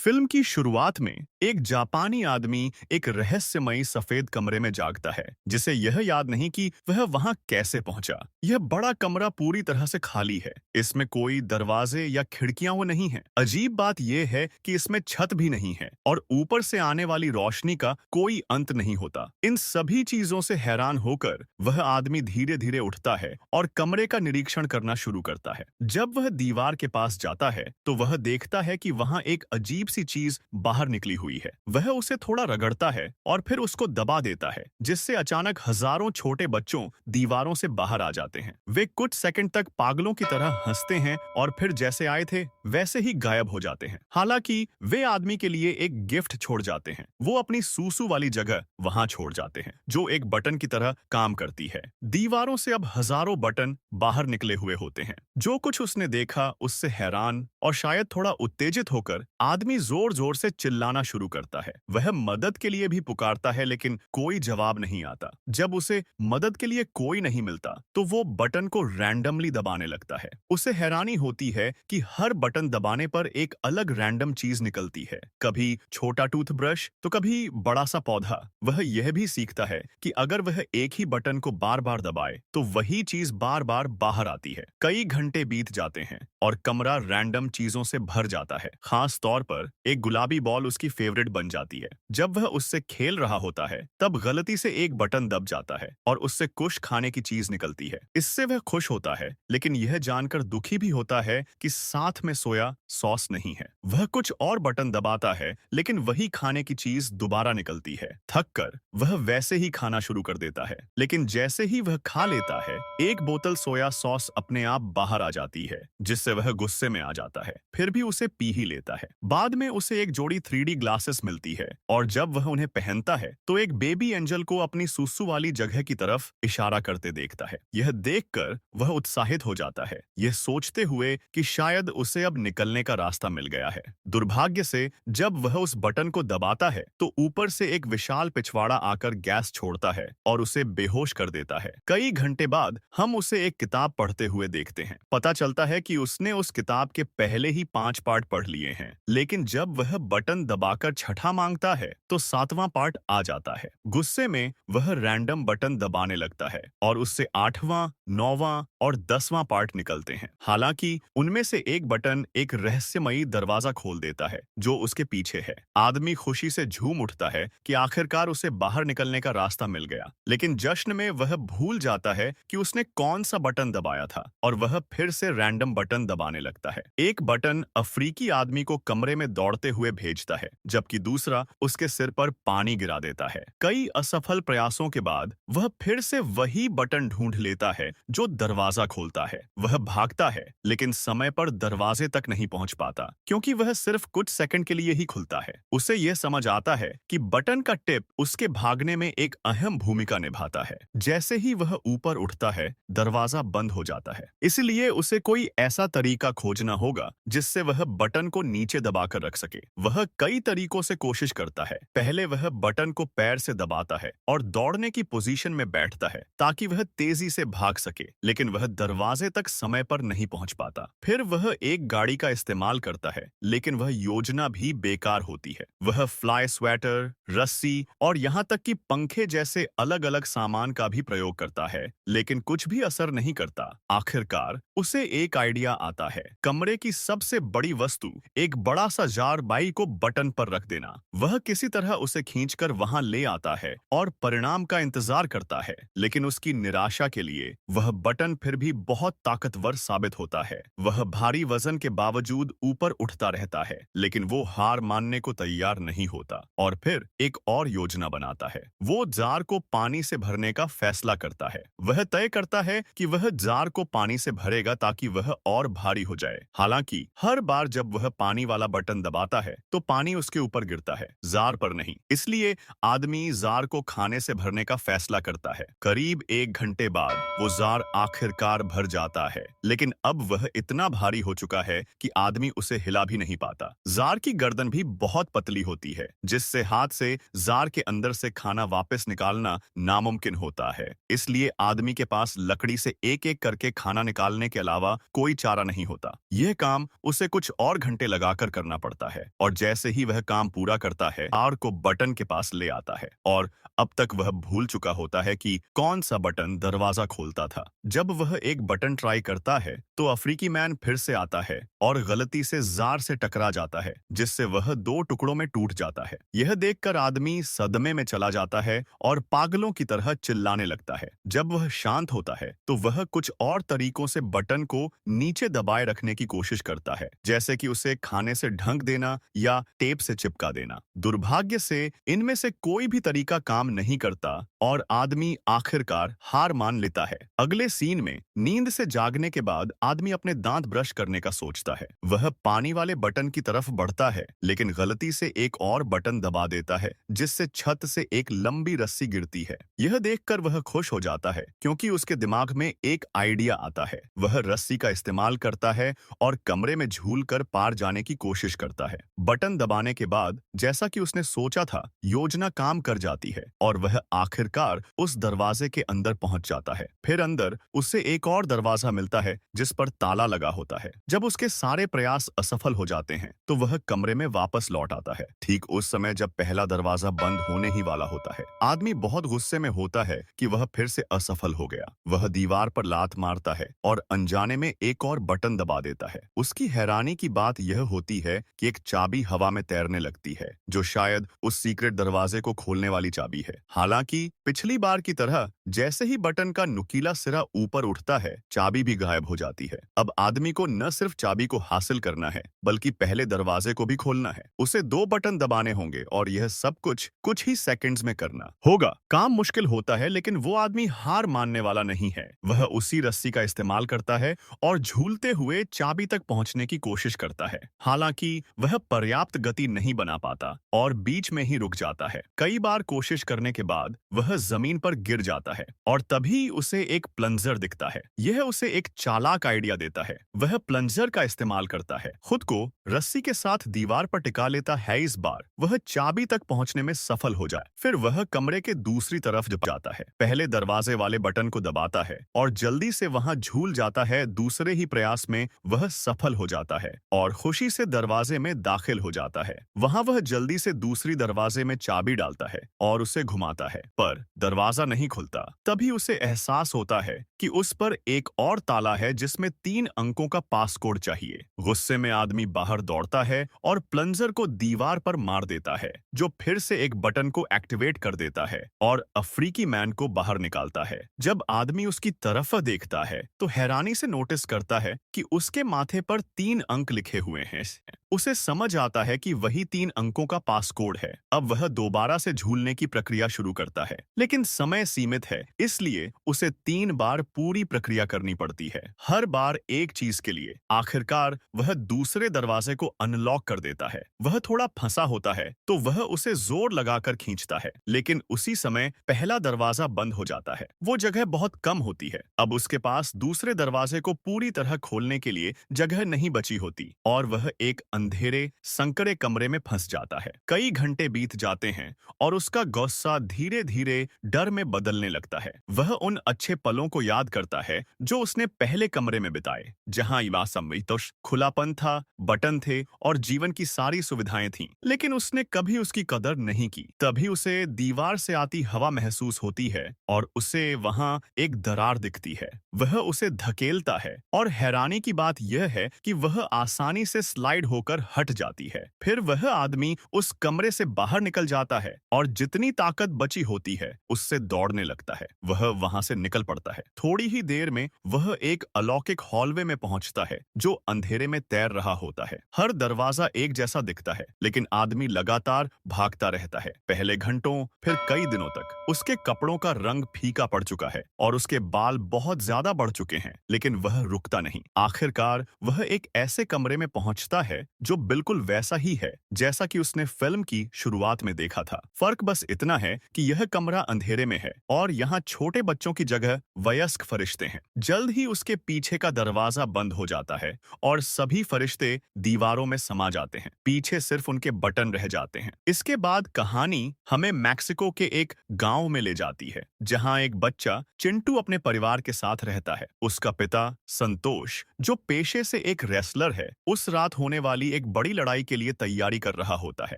Film की शुरुआत में एक जापानी आदमी एक रहस्यमयी सफेद कमरे में जागता है जिसे यह याद नहीं कि वह वहां कैसे पहुंचा। यह बड़ा कमरा पूरी तरह से खाली है। इसमें कोई दरवाजे या खिड़कियां वो नहीं है। अजीब बात यह है कि इसमें छत भी नहीं है और ऊपर से आने वाली रोशनी का कोई अंत नहीं होता। इन सभी चीजों से हैरान होकर वह आदमी धीरे धीरे उठता है और कमरे का निरीक्षण करना शुरू करता है। जब वह दीवार के पास जाता है तो वह देखता है कि वहां एक अजीब सी चीज बाहर निकली हुई है। वह उसे थोड़ा रगड़ता है और फिर उसको दबा देता है, जिससे अचानक हजारों छोटे बच्चों दीवारों से बाहर आ जाते हैं। वे कुछ सेकंड तक पागलों की तरह हंसते हैं और फिर जैसे आए थे वैसे ही गायब हो जाते हैं। हालांकि वे आदमी के लिए एक गिफ्ट छोड़ जाते हैं। वो अपनी सूसू वाली जगह वहां छोड़ जाते हैं, जो एक बटन की तरह काम करती है। दीवारों से अब हजारों बटन बाहर निकले हुए होते हैं। जो कुछ उसने देखा उससे हैरान और शायद थोड़ा उत्तेजित होकर आदमी जोर जोर से चिल्लाना शुरू करता है। वह मदद के लिए भी पुकारता है लेकिन कोई जवाब नहीं आता। जब उसे मदद के लिए कोई नहीं मिलता तो वो बटन को रैंडमली दबाने लगता है। उसे हैरानी होती है कि हर बटन दबाने पर एक अलग रैंडम चीज निकलती है, कभी छोटा टूथब्रश तो कभी बड़ा सा पौधा। वह यह भी सीखता है कि अगर वह एक ही बटन को बार बार दबाए तो वही चीज बार बार बाहर आती है। कई घंटे बीत जाते हैं और कमरा रैंडम चीजों से भर जाता है। खास तौर पर एक गुलाबी बॉल उसकी फेवरेट बन जाती है। जब वह उससे खेल रहा होता है तब गलती से एक बटन दब जाता है और उससे कुछ खाने की चीज निकलती है। इससे वह खुश होता है लेकिन यह जानकर दुखी भी होता है कि साथ में सोया सॉस नहीं है। वह कुछ और बटन दबाता है लेकिन वही खाने की चीज दोबारा निकलती है। थक कर वह वैसे ही खाना शुरू कर देता है, लेकिन जैसे ही वह खा लेता है एक बोतल सोया सॉस अपने आप बाहर आ जाती है, जिससे वह गुस्से में आ जाता है। फिर भी उसे पी ही लेता है। बाद में उसे एक जोड़ी 3D ग्लासेस मिलती है और जब वह उन्हें पहनता है तो एक बेबी एंजल को अपनी सुसु वाली जगह की तरफ इशारा करते देखता है। यह देखकर वह उत्साहित हो जाता है, यह सोचते हुए कि शायद उसे अब निकलने का रास्ता मिल गया है। दुर्भाग्य से जब वह उस बटन को दबाता है तो ऊपर से एक विशाल पिछवाड़ा आकर गैस छोड़ता है और उसे बेहोश कर देता है। कई घंटे बाद हम उसे एक किताब पढ़ते हुए देखते हैं। पता चलता है कि उसने उस किताब के पहले ही 5 पार्ट पढ़ लिए हैं, लेकिन जब वह बटन दबाकर छठा मांगता है तो 7वां पार्ट आ जाता है। गुस्से में वह रैंडम बटन दबाने लगता है और उससे 8वां, 9वां और 10वां पार्ट निकलते हैं। हालांकि उनमें से एक बटन एक रहस्यमयी दरवाजा खोल देता है जो उसके पीछे है। आदमी खुशी से झूम उठता है कि आखिरकार उसे बाहर निकलने का रास्ता मिल गया, लेकिन जश्न में वह भूल जाता है कि उसने कौन सा बटन दबाया था और वह फिर से रैंडम बटन दबाने लगता है। एक बटन अफ्रीकी आदमी को कमरे में दौड़ते हुए भेजता है, जबकि दूसरा उसके सिर पर पानी गिरा देता है। कई असफल प्रयासों के बाद वह फिर से वही बटन ढूंढ लेता है जो दरवाजा खोलता है। वह भागता है लेकिन समय पर दरवाजे तक नहीं पहुंच पाता, क्योंकि वह सिर्फ कुछ सेकंड के लिए ही खुलता है। उसे यह समझ आता है कि बटन का टिप उसके भागने में एक अहम भूमिका निभाता है। जैसे ही वह ऊपर उठता है दरवाजा बंद हो जाता है। इसलिए उसे कोई ऐसा तरीका खोजना होगा जिससे वह बटन को नीचे दबाकर रख सके। वह कई तरीकों से कोशिश करता है। पहले वह बटन को पैर से दबाता है और दौड़ने की पोजीशन में बैठता है ताकि वह तेजी से भाग सके, लेकिन वह दरवाजे तक समय पर नहीं पहुंच पाता। फिर वह एक गाड़ी का इस्तेमाल करता है, लेकिन वह योजना भी बेकार होती है। वह फ्लाई स्वेटर, रस्सी और यहाँ तक कि पंखे जैसे अलग अलग सामान का भी प्रयोग करता है, लेकिन कुछ भी असर नहीं करता। आखिरकार उसे एक आइडिया आता है। कमरे की सबसे बड़ी वस्तु, एक बड़ा सा जार बाई को बटन पर रख देना। वह किसी तरह उसे खींचकर वहां ले आता है और परिणाम का इंतजार करता है, लेकिन उसकी निराशा के लिए वह बटन फिर भी बहुत ताकतवर साबित होता है। वह भारी वजन के बावजूद ऊपर उठता रहता है, लेकिन वो हार मानने को तैयार नहीं होता और फिर एक और योजना बनाता है। वो जार को पानी से भरने का फैसला करता है। वह तय करता है कि वह जार को पानी से भरेगा ताकि वह और भारी हो जाए। हालांकि हर बार जब वह पानी वाला बटन दबाता है तो पानी उसके उसके ऊपर गिरता है, जार पर नहीं। इसलिए आदमी जार को खाने से भरने का फैसला करता है। करीब 1 घंटे बाद वो जार आखिरकार भर जाता है, लेकिन अब वह इतना भारी हो चुका है कि आदमी उसे हिला भी नहीं पाता। जार की गर्दन भी बहुत पतली होती है, जिससे हाथ से जार के अंदर से खाना वापस निकालना नामुमकिन होता है। इसलिए आदमी के पास लकड़ी से एक-एक करके खाना निकालने के अलावा कोई चारा नहीं होता। यह काम उसे कुछ और घंटे लगाकर करना पड़ता है, और जैसे ही वह काम पूरा करता है, जार को बटन के पास ले आता है, और अब तक वह भूल चुका होता है कि कौन सा बटन दरवाजा खोलता था। जब वह एक बटन ट्राई करता है, तो अफ्रीकी मैन फिर से आता है और गलती से जार से टकरा जाता है, जिससे वह 2 टुकड़ों में टूट जाता है। यह देखकर आदमी सदमे में चला जाता है और पागलों की तरह चिल्लाने लगता है। जब वह शांत होता है, तो वह कुछ और तरीकों से बटन को नीचे दबाए रखने की कोशिश करता है, जैसे कि उसे खाने से ढक देना या टेप से चिपका देना। दुर्भाग्य से इनमें से कोई भी तरीका काम नहीं करता और आदमी आखिरकार हार मान लेता है। अगले सीन में नींद से जागने के बाद आदमी अपने दांत ब्रश करने का सोचता है। वह पानी वाले बटन की तरफ बढ़ता है, लेकिन गलती से एक और बटन दबा देता है, जिससे छत से एक लंबी रस्सी गिरती है। यह देखकर वह खुश हो जाता है, क्योंकि उसके दिमाग में एक आइडिया आता है। वह रस्सी का इस्तेमाल करता है और कमरे में झूलकर पार जाने की कोशिश करता है। बटन दबाने के बाद जैसा कि उसने सोचा था, योजना काम कर जाती है और वह आखिरकार उस दरवाजे के अंदर पहुंच जाता है। फिर अंदर उसे एक और दरवाजा मिलता है, जिस पर ताला लगा होता है। जब उसके सारे प्रयास असफल हो जाते हैं, तो वह कमरे में वापस लौट आता है। ठीक उस समय जब पहला दरवाजा बंद होने ही वाला होता है, आदमी बहुत गुस्से में होता है कि वह फिर से असफल हो गया। वह दीवार पर लात मारता है और अनजाने में एक और बटन दबा देता है। उसकी हैरानी की बात यह होती है कि एक चाबी हवा में तैरने लगती है, जो शायद उस सीक्रेट दरवाजे को खोलने वाली चाबी है। हालांकि पिछली बार की तरह जैसे ही बटन का नुकीला सिरा ऊपर उठता है, चाबी भी गायब हो जाती है। अब आदमी को न सिर्फ चाबी को हासिल करना है, बल्कि पहले दरवाजे को भी खोलना है। उसे 2 बटन दबाने होंगे और यह सब कुछ ही सेकंड्स में करना होगा। काम मुश्किल होता है, लेकिन वो आदमी हार मानने वाला नहीं है। वह उसी रस्सी का इस्तेमाल करता है और झूलते हुए चाबी तक पहुंचने की कोशिश करता है। हालांकि वह पर्याप्त गति नहीं बना पाता और बीच में ही रुक जाता है। कई बार कोशिश करने के बाद वह जमीन पर गिर जाता है और तभी उसे एक प्लंजर दिखता है। यह उसे एक चालाक आइडिया देता है। वह प्लंजर का इस्तेमाल करता है, खुद को रस्सी के साथ दीवार पर टिका लेता है। इस बार वह चाबी तक पहुंचने में सफल हो जाए। फिर वह कमरे के दूसरी तरफ जाता है, पहले दरवाजे वाले बटन को दबाता है और जल्दी से वहां झूल जाता है। दूसरे ही प्रयास में वह सफल हो जाता है और खुशी से दरवाजे में दाखिल हो जाता है। वहां वह जल्दी से दूसरी दरवाजे में चाबी डालता है और उसे घुमाता है, पर दरवाजा नहीं खुलता। तभी उसे एहसास होता है कि उस पर एक और ताला है, जिसमें 3 अंकों का पासकोड चाहिए। गुस्से में आदमी बाहर दौड़ता है और प्लंजर को दीवार पर मार देता है, जो फिर से एक बटन को एक्टिवेट कर देता है और अफ्रीकी मैन को बाहर निकालता है। जब आदमी उसकी तरफ देखता है, तो हैरानी से नोटिस करता है कि उसके माथे पर 3 अंक लिखे हुए हैं। उसे समझ आता है कि वही 3 अंकों का पासकोड है। अब वह दोबारा से झूलने की प्रक्रिया शुरू करता है, लेकिन समय सीमित है, इसलिए उसे 3 बार पूरी प्रक्रिया करनी पड़ती है, हर बार एक चीज के लिए। आखिरकार वह दूसरे दरवाजे को अनलॉक कर देता है। वह थोड़ा फंसा होता है, तो वह उसे जोर लगाकर खींचता है, लेकिन उसी समय पहला दरवाजा बंद हो जाता है। वो जगह बहुत कम होती है। अब उसके पास दूसरे दरवाजे को पूरी तरह खोलने के लिए जगह नहीं बची होती और वह एक अंधेरे संकरे कमरे में फंस जाता है। कई घंटे बीत जाते हैं और उसका गुस्सा धीरे धीरे डर में बदलने लगता है। वह उन अच्छे पलों को याद करता है जो उसने पहले कमरे में बिताए, जहां इवासमवितोष खुलापन था, बटन थे और जीवन की सारी सुविधाएं थीं, लेकिन उसने कभी उसकी कदर नहीं की। तभी उसे दीवार से आती हवा महसूस होती है और उसे वहां एक दरार दिखती है। वह उसे धकेलता है और हैरानी की बात यह है कि वह आसानी से स्लाइड होकर हट जाती है। फिर वह आदमी उस कमरे से बाहर निकल जाता है और जितनी ताकत बची होती है उससे दौड़ने लगता है। वह वहां से निकल पड़ता है। थोड़ी ही देर में वह एक अलौकिक हॉलवे में पहुंचता है, जो अंधेरे में तैर रहा होता है। हर दरवाजा एक जैसा दिखता है, लेकिन आदमी लगातार भागता रहता है। पहले घंटों, फिर कई दिनों तक। उसके कपड़ों का रंग फीका पड़ चुका है और उसके बाल बहुत ज्यादा बढ़ चुके हैं, लेकिन वह रुकता नहीं। आखिरकार वह एक ऐसे कमरे में पहुंचता है जो बिल्कुल वैसा ही है जैसा कि उसने फिल्म की शुरुआत में देखा था। फर्क बस इतना है कि यह कमरा अंधेरे में है और यहाँ छोटे बच्चों की जगह वयस्क फरिश्ते हैं। जल्द ही उसके पीछे का दरवाजा बंद हो जाता है और सभी फरिश्ते दीवारों में समा जाते हैं। पीछे सिर्फ उनके बटन रह जाते हैं। इसके बाद कहानी हमें मैक्सिको के एक गांव में ले जाती है, जहां एक बच्चा चिंटू अपने परिवार के साथ रहता है। उसका पिता संतोष, जो पेशे से एक रेसलर है, उस रात होने वाली एक बड़ी लड़ाई के लिए तैयारी कर रहा होता है।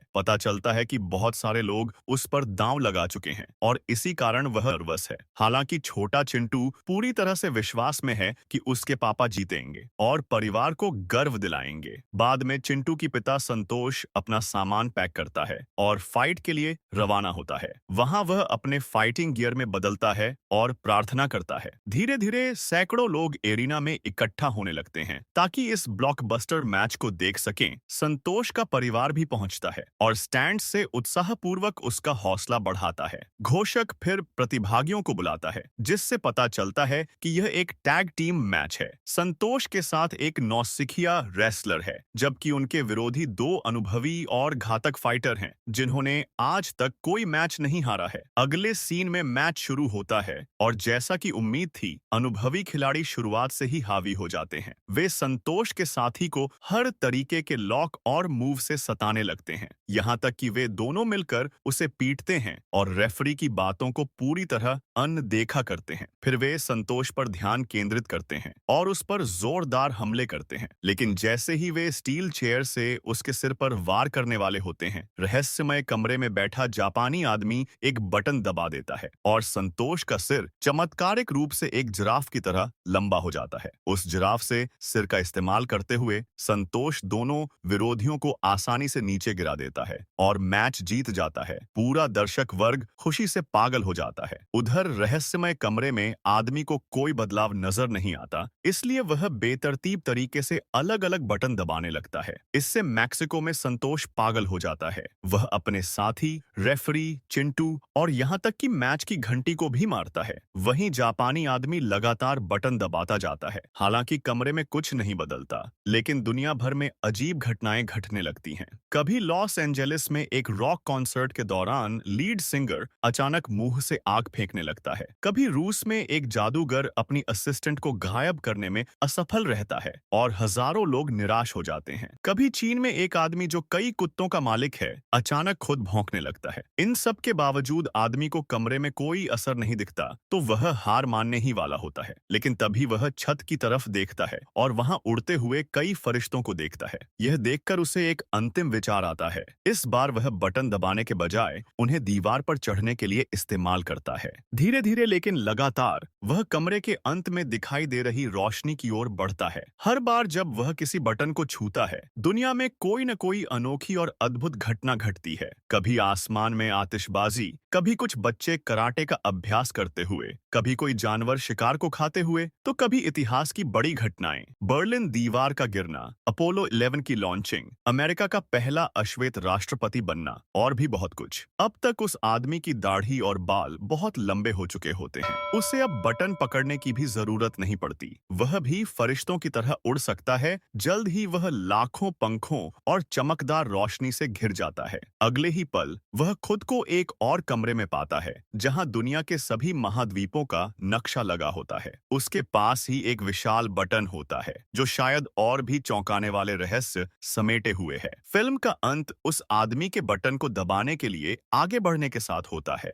पता चलता है कि बहुत सारे लोग उस पर दांव लगा चुके हैं और इसी कारण वह नर्वस है। हालांकि छोटा चिंटू पूरी तरह से विश्वास में है कि उसके पापा जीतेंगे और परिवार को गर्व दिलाएंगे। बाद में चिंटू की पिता संतोष अपना सामान पैक करता है और फाइट के लिए रवाना होता है। वहां वह अपने फाइटिंग गियर में बदलता है और प्रार्थना करता है। धीरे धीरे सैकड़ों लोग एरिना में इकट्ठा होने लगते हैं ताकि इस ब्लॉकबस्टर मैच को देख सकें। संतोष का परिवार भी पहुंचता है और स्टैंड से उत्साहपूर्वक उसका हौसला बढ़ाता है। घोषक फिर प्रतिभागियों को बुलाता है, जिससे पता चलता है कि यह एक टैग टीम मैच है। संतोष के साथ एक नौसिखिया रेसलर है, जबकि उनके विरोधी दो अनुभवी और घातक फाइटर हैं, जिन्होंने आज तक कोई मैच नहीं हारा है। अगले सीन में मैच शुरू होता है और जैसा कि उम्मीद थी, अनुभवी खिलाड़ी शुरुआत से ही हावी हो जाते हैं। वे संतोष के साथी को हर तरीके के लॉक और मूव से सताने लगते हैं, यहाँ तक कि वे दोनों मिलकर उसे पीटते हैं और रेफरी की बातों को पूरी तरह अनदेखा करते हैं। फिर वे संतोष पर ध्यान केंद्रित करते हैं और उस पर जोरदार हमले करते हैं, लेकिन जैसे ही वे स्टील चेयर से उसके सिर पर वार करने वाले होते हैं, रहस्यमय कमरे में बैठा जापानी आदमी एक बटन दबा देता है और संतोष का सिर चमत्कारिक रूप से एक जिराफ की तरह लंबा हो जाता है। उस जिराफ से सिर का इस्तेमाल करते हुए संतोष दोनों विरोधियों को आसानी से नीचे गिरा देता है और मैच जीत जाता है। पूरा दर्शक वर्ग खुशी से पागल हो जाता है। उधर रहस्यमय कमरे में आदमी को कोई बदलाव नजर नहीं आता, इसलिए वह बेतरतीब तरीके से अलग अलग बटन दबाने लगता है। इससे मैक्सिको में संतोष पागल हो जाता है। वह अपने साथी, रेफरी, चिंटू और यहाँ तक कि मैच की घंटी को भी मारता है। वहीं जापानी आदमी लगातार बटन दबाता जाता है। हालांकि कमरे में कुछ नहीं बदलता, लेकिन दुनिया भर में अजीब घटनाएं घटने लगती हैं। कभी लॉस एंजेलिस में एक रॉक कॉन्सर्ट के दौरान लीड सिंगर अचानक मुंह से आग फेंकने लगता है। कभी रूस में एक जादूगर अपनी असिस्टेंट को गायब करने में असफल रहता है और हजारों लोग निराश हो जाते हैं। कभी चीन में एक आदमी जो कई कुत्तों का मालिक है, अचानक खुद भौंकने लगता है। इन सब के बावजूद आदमी को कमरे में कोई असर नहीं दिखता, तो वह हार मानने ही वाला होता है। लेकिन तभी वह छत की तरफ देखता है और वहां उड़ते हुए कई फरिश्तों को देखता है। यह देखकर उसे एक अंतिम विचार आता है। इस बार वह बटन दबाने के बजाय उन्हें दीवार पर चढ़ने के लिए इस्तेमाल करता है। धीरे धीरे लेकिन लगातार वह कमरे के अंत में दिखाई दे रही रोशनी की ओर बढ़ता है। हर बार जब वह किसी बटन को छूता है, दुनिया में कोई न कोई अनोखी और अद्भुत घटना घटती है। कभी आसमान में आतिशबाजी, कभी कुछ बच्चे कराटे का अभ्यास करते हुए, कभी कोई जानवर शिकार को खाते हुए, तो कभी इतिहास की बड़ी घटनाएं, बर्लिन दीवार का गिरना, अपोलो 11 की लॉन्चिंग, अमेरिका का पहला अश्वेत राष्ट्रपति बनना और भी बहुत कुछ। अब तक उस आदमी की दाढ़ी और बाल बहुत लंबे हो चुके होते हैं। उसे अब बटन पकड़ने की भी जरूरत नहीं पड़ती। वह भी फरिश्तों की तरह उड़ सकता है। जल्द ही वह लाखों पंखों और चमकदार रोशनी से घिर जाता है। अगले ही पल वह खुद को एक और कमरे में पाता है, जहां दुनिया के सभी महाद्वीपों का नक्शा लगा होता है। उसके पास ही एक विशाल बटन होता है, जो शायद और भी चौंकाने वाले रहस्य समेटे हुए है। फिल्म का अंत उस आदमी के बटन को दबाने के लिए आगे बढ़ने के साथ होता है।